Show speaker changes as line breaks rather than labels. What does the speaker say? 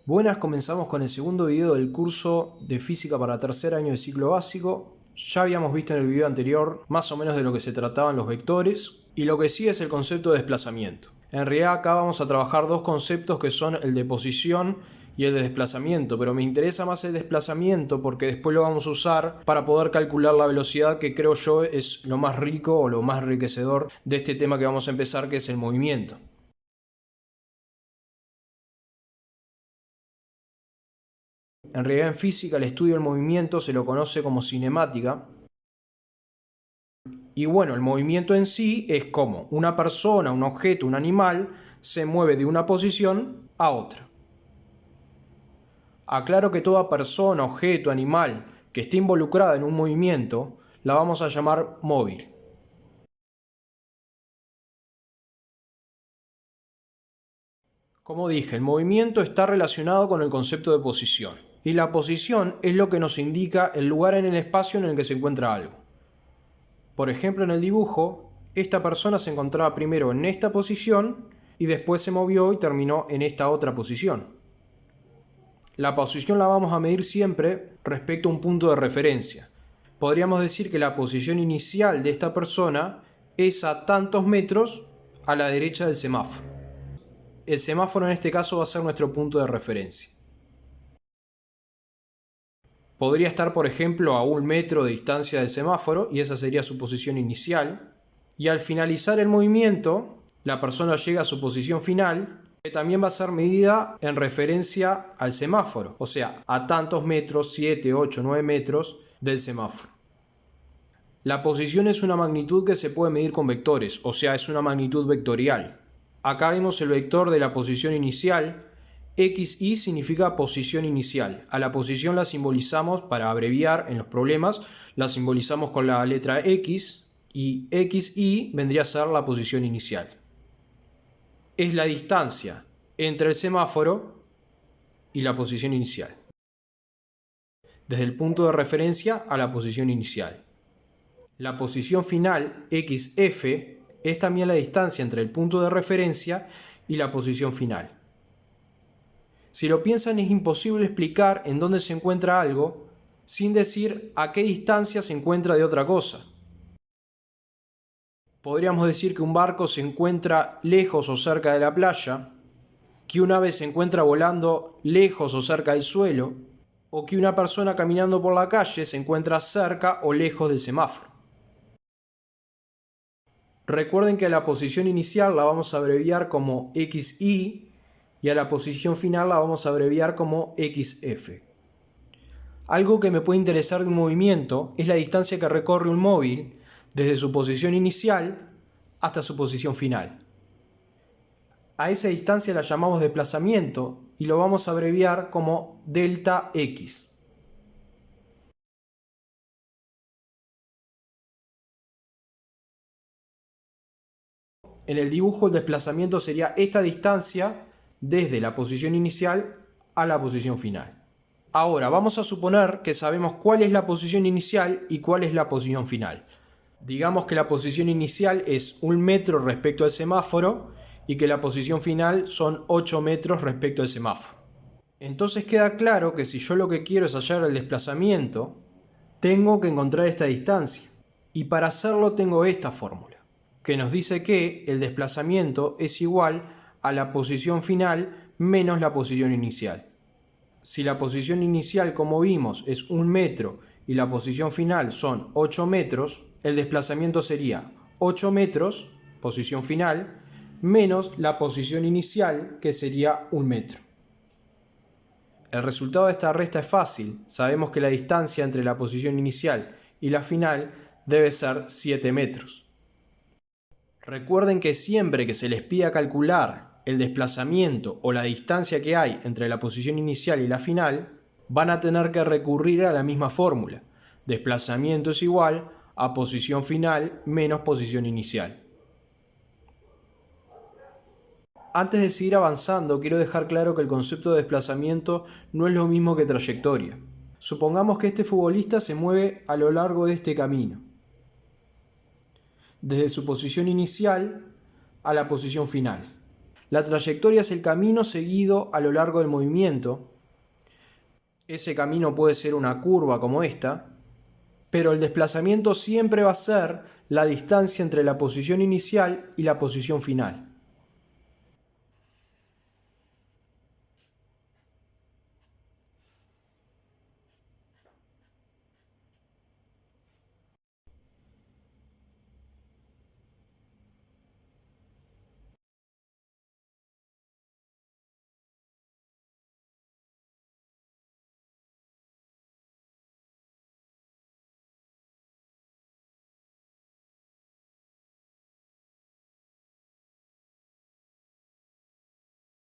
Buenas, comenzamos con el segundo video del curso de física para tercer año de ciclo básico. Ya habíamos visto en el video anterior más o menos de lo que se trataban los vectores y lo que sigue es el concepto de desplazamiento. En realidad acá vamos a trabajar dos conceptos que son el de posición y el de desplazamiento, pero me interesa más el desplazamiento porque después lo vamos a usar para poder calcular la velocidad, que creo yo es lo más rico o lo más enriquecedor de este tema que vamos a empezar, que es el movimiento. En realidad en física el estudio del movimiento se lo conoce como cinemática. Y bueno, el movimiento en sí es como una persona, un objeto, un animal se mueve de una posición a otra. Aclaro que toda persona, objeto, animal que esté involucrada en un movimiento la vamos a llamar móvil. Como dije, el movimiento está relacionado con el concepto de posición. Y la posición es lo que nos indica el lugar en el espacio en el que se encuentra algo. Por ejemplo, en el dibujo, esta persona se encontraba primero en esta posición y después se movió y terminó en esta otra posición. La posición la vamos a medir siempre respecto a un punto de referencia. Podríamos decir que la posición inicial de esta persona es a tantos metros a la derecha del semáforo. El semáforo en este caso va a ser nuestro punto de referencia. Podría estar, por ejemplo, a 1 metro de distancia del semáforo y esa sería su posición inicial. Y al finalizar el movimiento, la persona llega a su posición final, que también va a ser medida en referencia al semáforo, o sea, a tantos metros, 7, 8, 9 metros del semáforo. La posición es una magnitud que se puede medir con vectores, o sea, es una magnitud vectorial. Acá vemos el vector de la posición inicial. XY significa posición inicial. A la posición la simbolizamos, para abreviar en los problemas, la simbolizamos con la letra X, y XY vendría a ser la posición inicial. Es la distancia entre el semáforo y la posición inicial, desde el punto de referencia a la posición inicial. La posición final, XF, es también la distancia entre el punto de referencia y la posición final. Si lo piensan, es imposible explicar en dónde se encuentra algo sin decir a qué distancia se encuentra de otra cosa. Podríamos decir que un barco se encuentra lejos o cerca de la playa, que un ave se encuentra volando lejos o cerca del suelo, o que una persona caminando por la calle se encuentra cerca o lejos del semáforo. Recuerden que a la posición inicial la vamos a abreviar como XY y a la posición final la vamos a abreviar como XF. Algo que me puede interesar de un movimiento es la distancia que recorre un móvil desde su posición inicial hasta su posición final. A esa distancia la llamamos desplazamiento y lo vamos a abreviar como delta X. En el dibujo el desplazamiento sería esta distancia desde la posición inicial a la posición final. Ahora vamos a suponer que sabemos cuál es la posición inicial y cuál es la posición final. Digamos que la posición inicial es 1 metro respecto al semáforo y que la posición final son 8 metros respecto al semáforo. Entonces queda claro que si yo lo que quiero es hallar el desplazamiento, tengo que encontrar esta distancia. Y para hacerlo tengo esta fórmula, que nos dice que el desplazamiento es igual a la posición final menos la posición inicial. Si la posición inicial, como vimos, es 1 metro y la posición final son 8 metros, el desplazamiento sería 8 metros, posición final, menos la posición inicial, que sería 1 metro. El resultado de esta resta es fácil. Sabemos que la distancia entre la posición inicial y la final debe ser 7 metros. Recuerden que siempre que se les pida calcular el desplazamiento o la distancia que hay entre la posición inicial y la final, van a tener que recurrir a la misma fórmula. Desplazamiento es igual a posición final menos posición inicial. Antes de seguir avanzando, quiero dejar claro que el concepto de desplazamiento no es lo mismo que trayectoria. Supongamos que este futbolista se mueve a lo largo de este camino, desde su posición inicial a la posición final. La trayectoria es el camino seguido a lo largo del movimiento. Ese camino puede ser una curva como esta, pero el desplazamiento siempre va a ser la distancia entre la posición inicial y la posición final.